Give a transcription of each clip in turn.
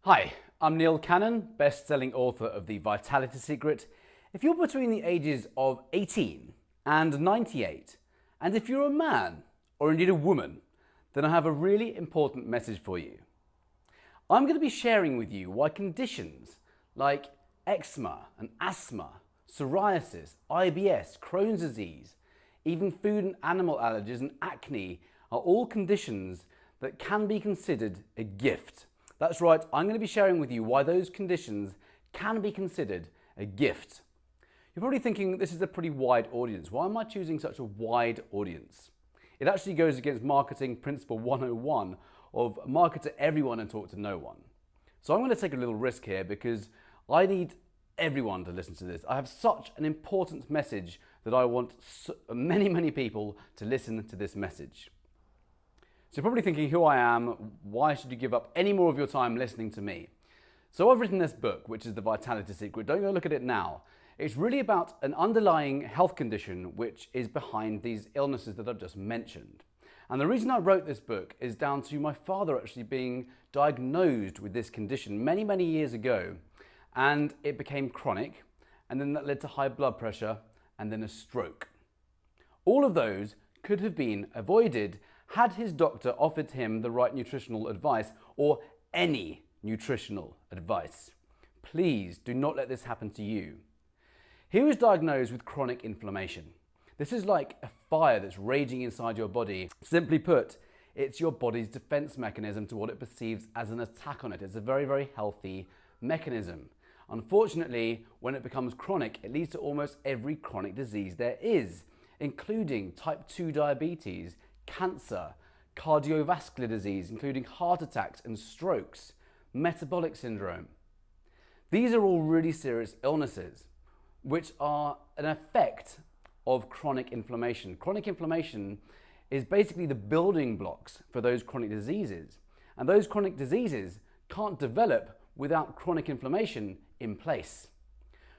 Hi, I'm Neil Cannon, best-selling author of The Vitality Secret. If you're between the ages of 18 and 98, and if you're a man or indeed a woman, then I have a really important message for you. I'm going to be sharing with you why conditions like eczema and asthma, psoriasis, IBS, Crohn's disease, even food and animal allergies and acne are all conditions that can be considered a gift. That's right, I'm going to be sharing with you why those conditions can be considered a gift. You're probably thinking this is a pretty wide audience. Why am I choosing such a wide audience? It actually goes against marketing principle 101 of market to everyone and talk to no one. So I'm going to take a little risk here because I need everyone to listen to this. I have such an important message that I want many people to listen to this message. So you're probably thinking who I am, why should you give up any more of your time listening to me? So I've written this book, which is The Vitality Secret. Don't go look at it now. It's really about an underlying health condition which is behind these illnesses that I've just mentioned. And the reason I wrote this book is down to my father actually being diagnosed with this condition many years ago. And it became chronic, and then that led to high blood pressure and then a stroke. All of those could have been avoided had his doctor offered him the right nutritional advice or any nutritional advice. Please do not let this happen to you. He was diagnosed with chronic inflammation. This is like a fire that's raging inside your body. Simply put, it's your body's defense mechanism to what it perceives as an attack on it. It's a very healthy mechanism. Unfortunately, when it becomes chronic, it leads to almost every chronic disease there is, including type 2 diabetes, cancer, cardiovascular disease, including heart attacks and strokes, metabolic syndrome. These are all really serious illnesses, which are an effect of chronic inflammation. Chronic inflammation is basically the building blocks for those chronic diseases. And those chronic diseases can't develop without chronic inflammation in place.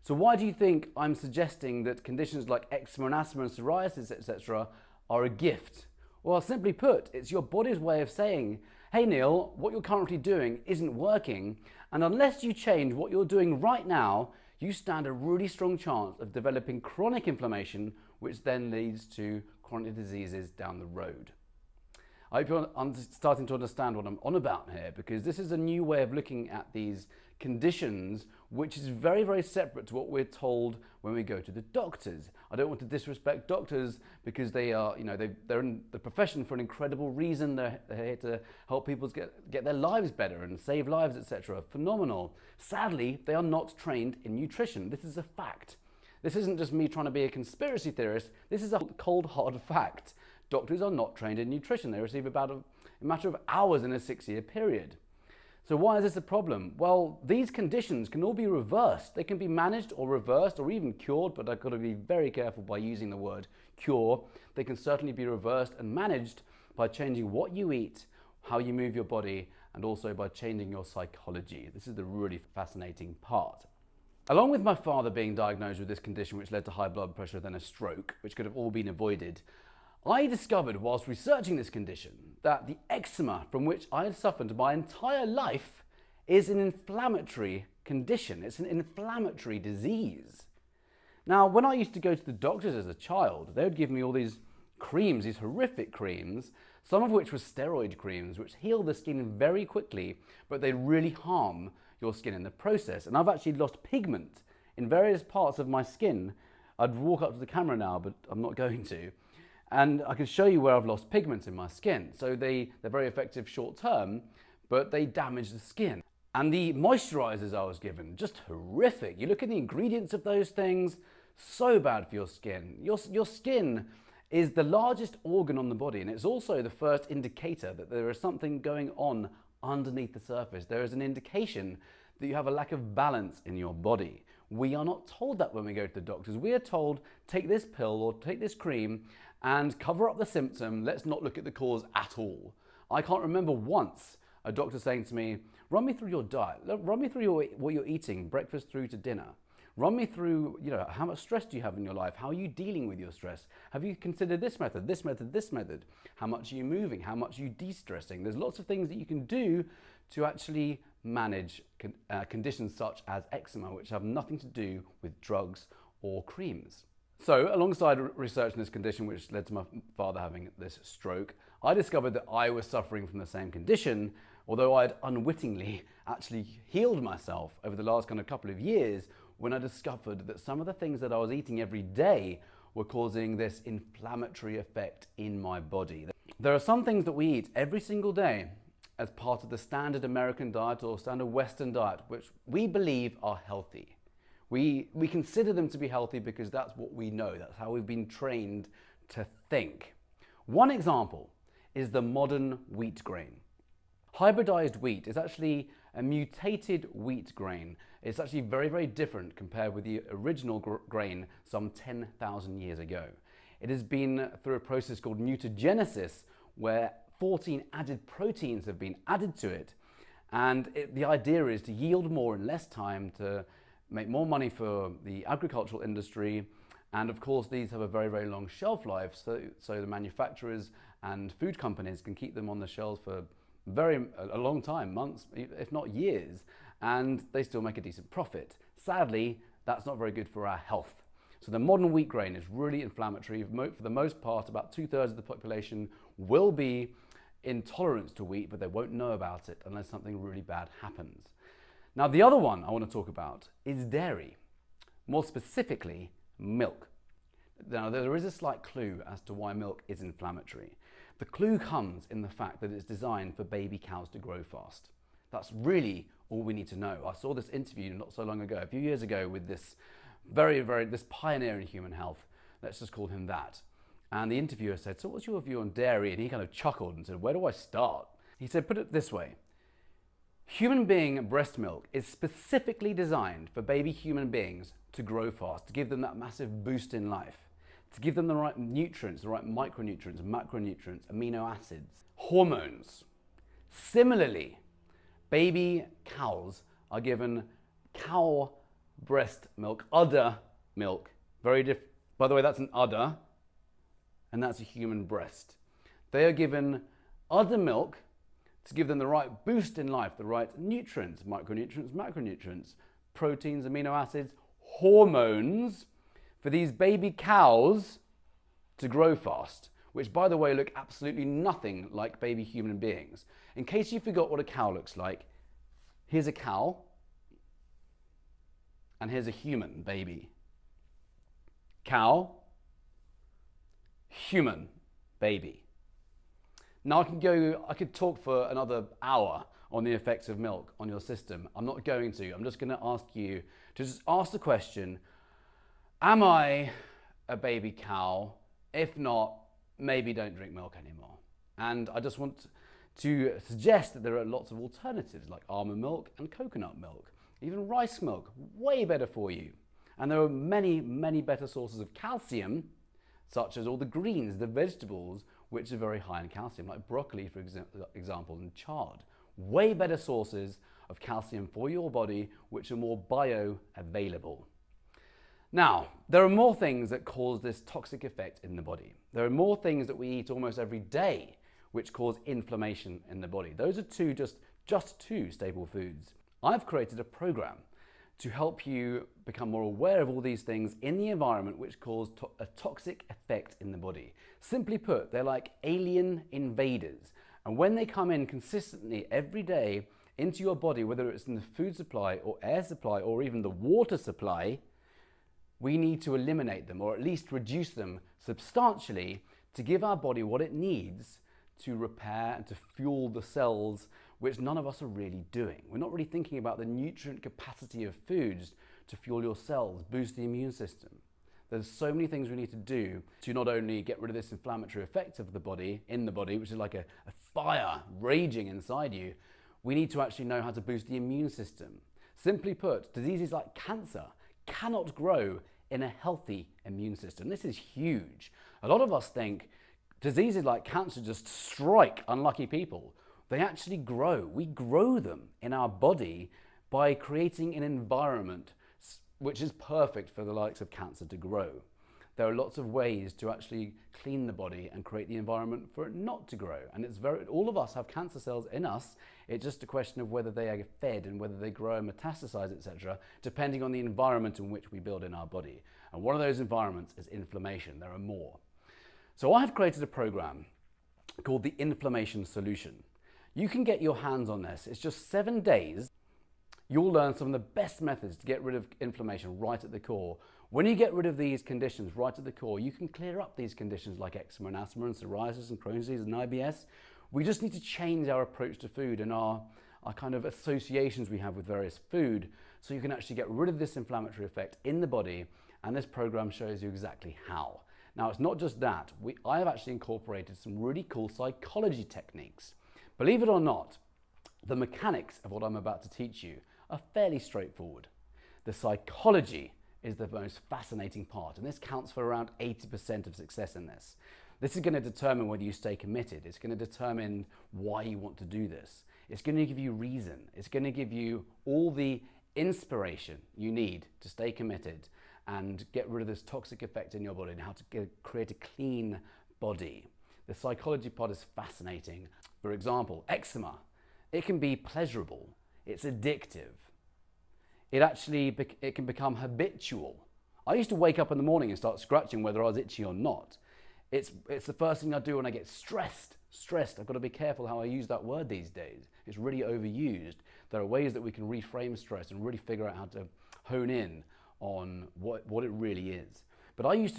So why do you think I'm suggesting that conditions like eczema and asthma and psoriasis, etc., are a gift? Well, simply put, it's your body's way of saying, hey Neil, what you're currently doing isn't working, and unless you change what you're doing right now, you stand a really strong chance of developing chronic inflammation, which then leads to chronic diseases down the road. I hope you're starting to understand what I'm on about here, because this is a new way of looking at these conditions, which is very separate to what we're told when we go to the doctors. I don't want to disrespect doctors because they are, they're in the profession for an incredible reason. They're here to help people get their lives better and save lives, etc. Phenomenal. Sadly, they are not trained in nutrition. This is a fact. This isn't just me trying to be a conspiracy theorist. This is a cold, hard fact. Doctors are not trained in nutrition. They receive about a matter of hours in a 6-year period. So why is this a problem? Well, these conditions can all be reversed. They can be managed or reversed or even cured, but I've got to be very careful by using the word cure. They can certainly be reversed and managed by changing what you eat, how you move your body, and also by changing your psychology. This is the really fascinating part. Along with my father being diagnosed with this condition, which led to high blood pressure, then a stroke, which could have all been avoided, I discovered whilst researching this condition that the eczema from which I had suffered my entire life is an inflammatory condition. It's an inflammatory disease. Now, when I used to go to the doctors as a child, they would give me all these creams, these horrific creams, some of which were steroid creams, which heal the skin very quickly, but they really harm your skin in the process. And I've actually lost pigment in various parts of my skin. I'd walk up to the camera now, but I'm not going to. And I can show you where I've lost pigments in my skin. So they're very effective short term, but they damage the skin. And the moisturizers I was given, just horrific. You look at the ingredients of those things, so bad for your skin. Your skin is the largest organ on the body, and it's also the first indicator that there is something going on underneath the surface. There is an indication that you have a lack of balance in your body. We are not told that when we go to the doctors. We are told, take this pill or take this cream and cover up the symptom. Let's not look at the cause at all. I can't remember once a doctor saying to me, run me through your diet. Run me through what you're eating, breakfast through to dinner. Run me through, how much stress do you have in your life? How are you dealing with your stress? Have you considered this method, this method, this method? How much are you moving? How much are you de-stressing? There's lots of things that you can do to actually manage conditions such as eczema, which have nothing to do with drugs or creams. So, alongside researching this condition, which led to my father having this stroke, I discovered that I was suffering from the same condition, although I had unwittingly actually healed myself over the last kind of couple of years when I discovered that some of the things that I was eating every day were causing this inflammatory effect in my body. There are some things that we eat every single day as part of the standard American diet or standard Western diet, which we believe are healthy. We consider them to be healthy because that's what we know. That's how we've been trained to think. One example is the modern wheat grain. Hybridized wheat is actually a mutated wheat grain. It's actually very, very different compared with the original grain some 10,000 years ago. It has been through a process called mutagenesis, where 14 added proteins have been added to it. And the idea is to yield more in less time, to make more money for the agricultural industry. And of course, these have a very, very long shelf life. So the manufacturers and food companies can keep them on the shelves for a long time, months, if not years, and they still make a decent profit. Sadly, that's not very good for our health. So the modern wheat grain is really inflammatory. For the most part, about 2/3 of the population will be intolerant to wheat, but they won't know about it unless something really bad happens. Now, the other one I want to talk about is dairy, more specifically, milk. Now, there is a slight clue as to why milk is inflammatory. The clue comes in the fact that it's designed for baby cows to grow fast. That's really all we need to know. I saw this interview not so long ago, a few years ago, with this this pioneer in human health. Let's just call him that. And the interviewer said, "So what's your view on dairy?" And he kind of chuckled and said, "Where do I start?" He said, "Put it this way. Human being breast milk is specifically designed for baby human beings to grow fast, to give them that massive boost in life, to give them the right nutrients, the right micronutrients, macronutrients, amino acids, hormones. Similarly, baby cows are given cow breast milk, udder milk, very different. By the way, that's an udder, and that's a human breast. They are given udder milk to give them the right boost in life, the right nutrients, micronutrients, macronutrients, proteins, amino acids, hormones, for these baby cows to grow fast, which, by the way, look absolutely nothing like baby human beings. In case you forgot what a cow looks like, here's a cow, and here's a human baby. Cow, human baby. Now I could talk for another hour on the effects of milk on your system. I'm not going to. I'm just going to ask you to just ask the question, am I a baby cow? If not, maybe don't drink milk anymore. And I just want to suggest that there are lots of alternatives like almond milk and coconut milk, even rice milk, way better for you. And there are many, many better sources of calcium, such as all the greens, the vegetables, which are very high in calcium, like broccoli, for example, and chard. Way better sources of calcium for your body, which are more bioavailable. Now, there are more things that cause this toxic effect in the body. There are more things that we eat almost every day which cause inflammation in the body. Those are just two staple foods. I've created a program to help you become more aware of all these things in the environment which cause a toxic effect in the body. Simply put, they're like alien invaders. And when they come in consistently every day into your body, whether it's in the food supply or air supply or even the water supply, we need to eliminate them or at least reduce them substantially to give our body what it needs to repair and to fuel the cells, which none of us are really doing. We're not really thinking about the nutrient capacity of foods to fuel your cells, boost the immune system. There's so many things we need to do to not only get rid of this inflammatory effect of the body, which is like a fire raging inside you, we need to actually know how to boost the immune system. Simply put, diseases like cancer cannot grow in a healthy immune system. This is huge. A lot of us think diseases like cancer just strike unlucky people. They actually grow. We grow them in our body by creating an environment which is perfect for the likes of cancer to grow. There are lots of ways to actually clean the body and create the environment for it not to grow. And all of us have cancer cells in us It's just a question of whether they are fed and whether they grow and metastasize, etc., depending on the environment in which we build in our body. And one of those environments is inflammation. There are more. So I have created a program called the Inflammation Solution. You can get your hands on this. It's just 7 days. You'll learn some of the best methods to get rid of inflammation right at the core. When you get rid of these conditions right at the core, you can clear up these conditions like eczema and asthma and psoriasis and Crohn's disease and IBS. We just need to change our approach to food and our kind of associations we have with various food, so you can actually get rid of this inflammatory effect in the body, and this program shows you exactly how. Now, it's not just that. I have actually incorporated some really cool psychology techniques. Believe it or not, the mechanics of what I'm about to teach you are fairly straightforward. The psychology is the most fascinating part, and this counts for around 80% of success in this. This is going to determine whether you stay committed. It's going to determine why you want to do this. It's going to give you reason. It's going to give you all the inspiration you need to stay committed and get rid of this toxic effect in your body and how to create a clean body. The psychology part is fascinating. For example, eczema. It can be pleasurable. It's addictive. It can become habitual. I used to wake up in the morning and start scratching whether I was itchy or not. It's the first thing I do when I get stressed. I've got to be careful how I use that word these days. It's really overused. There are ways that we can reframe stress and really figure out how to hone in on what it really is. But I used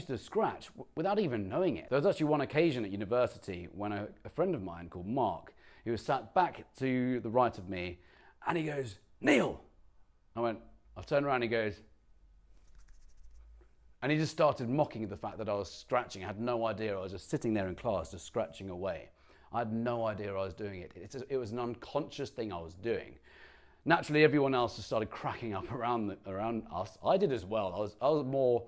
to scratch without even knowing it. There was actually one occasion at university when a friend of mine called Mark, he was sat back to the right of me, and he goes, "Neil." I turned around and he goes, and he just started mocking the fact that I was scratching. I had no idea. I was just sitting there in class, just scratching away. I had no idea I was doing it. It was an unconscious thing I was doing. Naturally, everyone else just started cracking up around us. I did as well. I was more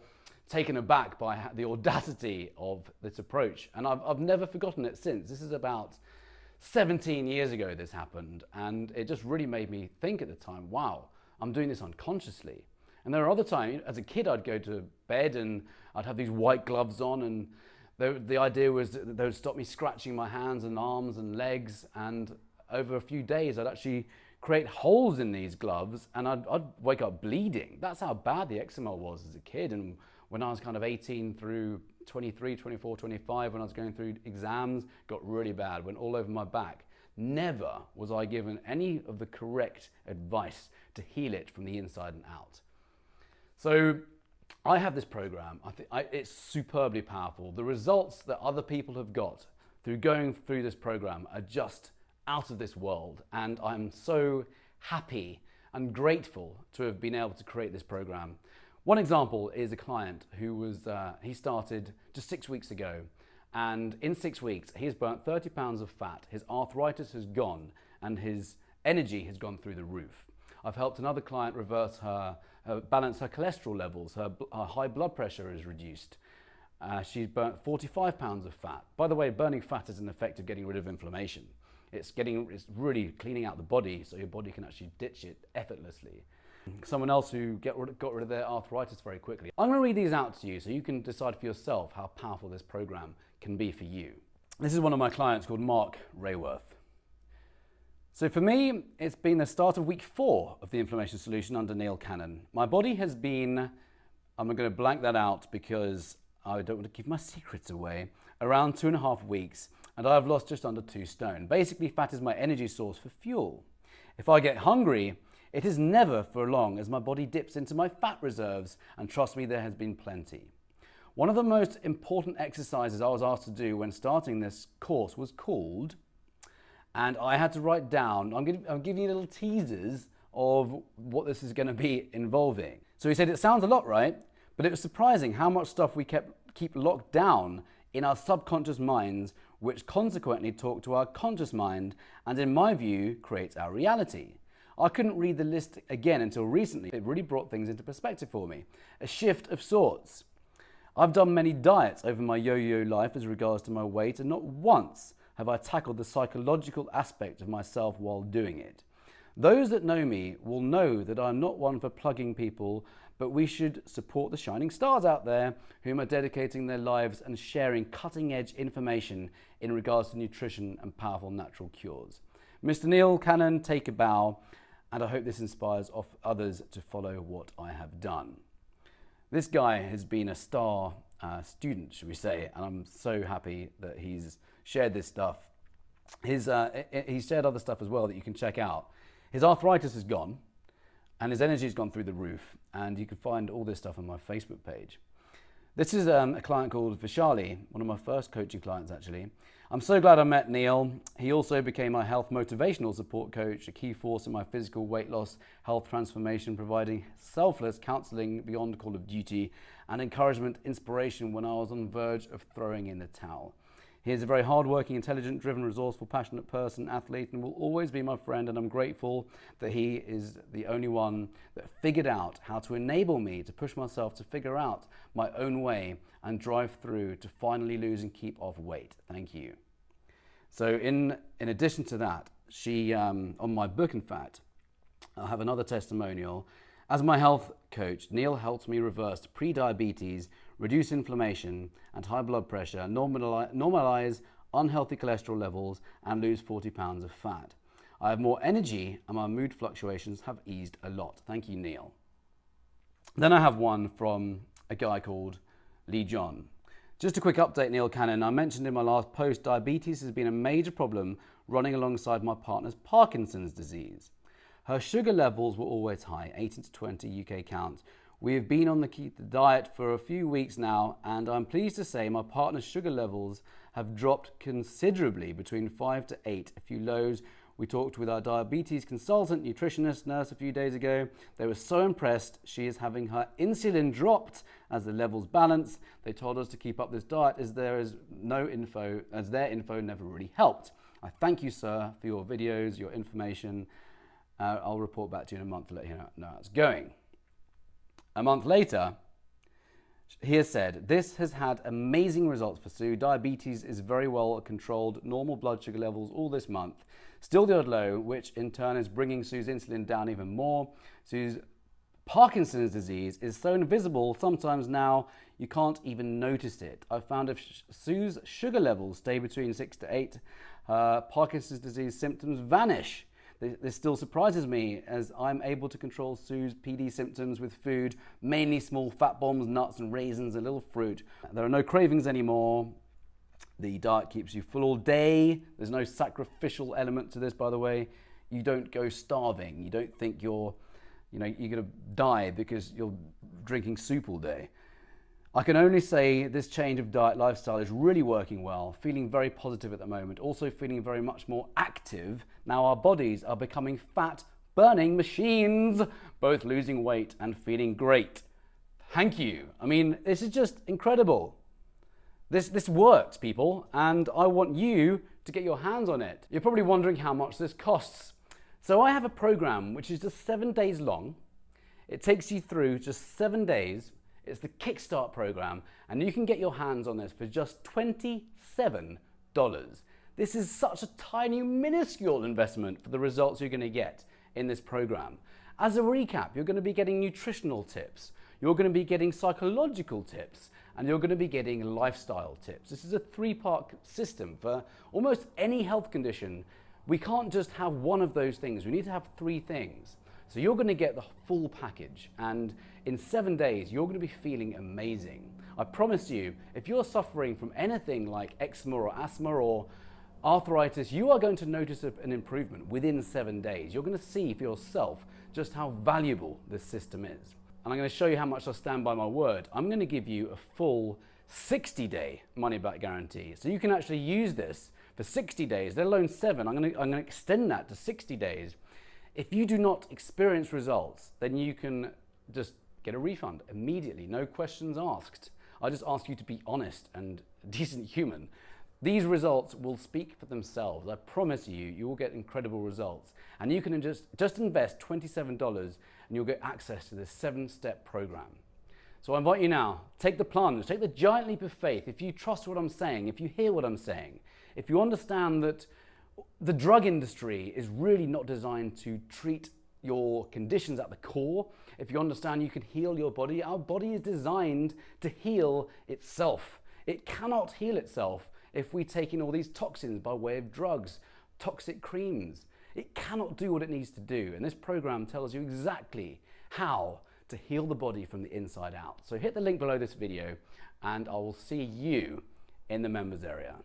taken aback by the audacity of this approach, and I've never forgotten it since. This is about 17 years ago this happened, and it just really made me think at the time, wow, I'm doing this unconsciously. And there are other times, as a kid, I'd go to bed and I'd have these white gloves on, and the idea was that they would stop me scratching my hands and arms and legs, and over a few days I'd actually create holes in these gloves and I'd wake up bleeding. That's how bad the eczema was as a kid. And when I was kind of 18 through 23, 24, 25, when I was going through exams, got really bad, went all over my back. Never was I given any of the correct advice to heal it from the inside and out. So I have this program. I think it's superbly powerful. The results that other people have got through going through this program are just out of this world. And I'm so happy and grateful to have been able to create this program. One example is a client who he started just 6 weeks ago. And in 6 weeks, he's burnt 30 pounds of fat. His arthritis has gone and his energy has gone through the roof. I've helped another client reverse balance her cholesterol levels. Her high blood pressure is reduced. She's burnt 45 pounds of fat. By the way, burning fat is an effect of getting rid of inflammation. It's really cleaning out the body so your body can actually ditch it effortlessly. Someone else who got rid of their arthritis very quickly. I'm going to read these out to you so you can decide for yourself how powerful this program can be for you. This is one of my clients called Mark Rayworth. So for me, it's been the start of week 4 of the Inflammation Solution under Neil Cannon. My body has been, I'm going to blank that out because I don't want to give my secrets away, around 2.5 weeks, and I've lost just under 2 stone. Basically, fat is my energy source for fuel. If I get hungry, it is never for long as my body dips into my fat reserves, and trust me, there has been plenty. One of the most important exercises I was asked to do when starting this course was called, and I had to write down, I'm giving you little teasers of what this is going to be involving. So he said, it sounds a lot, right? But it was surprising how much stuff we keep locked down in our subconscious minds, which consequently talk to our conscious mind, and in my view, creates our reality. I couldn't read the list again until recently. It really brought things into perspective for me. A shift of sorts. I've done many diets over my yo-yo life as regards to my weight, and not once have I tackled the psychological aspect of myself while doing it. Those that know me will know that I'm not one for plugging people, but we should support the shining stars out there whom are dedicating their lives and sharing cutting-edge information in regards to nutrition and powerful natural cures. Mr. Neil Cannon, take a bow, and I hope this inspires others to follow what I have done. This guy has been a star student, should we say, and I'm so happy that he's shared this stuff. He's shared other stuff as well that you can check out. His arthritis is gone, and his energy has gone through the roof, and you can find all this stuff on my Facebook page. This is a client called Vishali, one of my first coaching clients actually. I'm so glad I met Neil. He also became my health motivational support coach, a key force in my physical weight loss, health transformation, providing selfless counseling beyond call of duty and encouragement, inspiration when I was on the verge of throwing in the towel. He is a very hardworking, intelligent, driven, resourceful, passionate person, athlete, and will always be my friend. And I'm grateful that he is the only one that figured out how to enable me to push myself to figure out my own way and drive through to finally lose and keep off weight. Thank you. So in addition to that, she, on my book, in fact, I have another testimonial. As my health coach, Neil helped me reverse pre-diabetes, reduce inflammation and high blood pressure, normalize unhealthy cholesterol levels, and lose 40 pounds of fat. I have more energy and my mood fluctuations have eased a lot. Thank you, Neil. Then I have one from a guy called Lee John. Just a quick update, Neil Cannon. I mentioned in my last post, diabetes has been a major problem running alongside my partner's Parkinson's disease. Her sugar levels were always high, 18 to 20 UK count. We have been on the keto diet for a few weeks now, and I'm pleased to say my partner's sugar levels have dropped considerably, between 5 to 8, a few lows. We talked with our diabetes consultant, nutritionist, nurse a few days ago. They were so impressed. She is having her insulin dropped as the levels balance. They told us to keep up this diet as their info never really helped. I thank you, sir, for your videos, your information. I'll report back to you in a month to let you know how it's going. A month later, he has said, this has had amazing results for Sue. Diabetes is very well controlled, normal blood sugar levels all this month. Still the odd low, which in turn is bringing Sue's insulin down even more. Sue's Parkinson's disease is so invisible sometimes now you can't even notice it. I've found if Sue's sugar levels stay between 6 to 8, Parkinson's disease symptoms vanish. This still surprises me as I'm able to control Sue's PD symptoms with food, mainly small fat bombs, nuts and raisins, and little fruit. There are no cravings anymore. The diet keeps you full all day. There's no sacrificial element to this, by the way. You don't go starving. You don't think you're going to die because you're drinking soup all day. I can only say this change of diet lifestyle is really working well, feeling very positive at the moment, also feeling very much more active. Now our bodies are becoming fat burning machines, both losing weight and feeling great. Thank you. I mean, this is just incredible. This works, people, and I want you to get your hands on it. You're probably wondering how much this costs. So I have a program which is just 7 days long. It takes you through just 7 days. It's the Kickstart program, and you can get your hands on this for just $27. This is such a tiny, minuscule investment for the results you're going to get in this program. As a recap, you're going to be getting nutritional tips, you're going to be getting psychological tips, and you're going to be getting lifestyle tips. This is a 3-part system for almost any health condition. We can't just have one of those things. We need to have 3 things. So you're going to get the full package, and in 7 days, you're going to be feeling amazing. I promise you, if you're suffering from anything like eczema or asthma or arthritis, you are going to notice an improvement within 7 days. You're going to see for yourself just how valuable this system is. And I'm going to show you how much I stand by my word. I'm going to give you a full 60-day money-back guarantee. So you can actually use this for 60 days, let alone 7. I'm going to extend that to 60 days. If you do not experience results, then you can just get a refund immediately, no questions asked. I just ask you to be honest and decent human. These results will speak for themselves. I promise you, you will get incredible results. And you can just invest $27 and you'll get access to this 7-step program. So I invite you now, take the plunge, take the giant leap of faith. If you trust what I'm saying, if you hear what I'm saying, if you understand that the drug industry is really not designed to treat your conditions at the core. If you understand you can heal your body, our body is designed to heal itself. It cannot heal itself if we take in all these toxins by way of drugs, toxic creams. it cannot do what it needs to do. And this program tells you exactly how to heal the body from the inside out. So hit the link below this video and I will see you in the members area.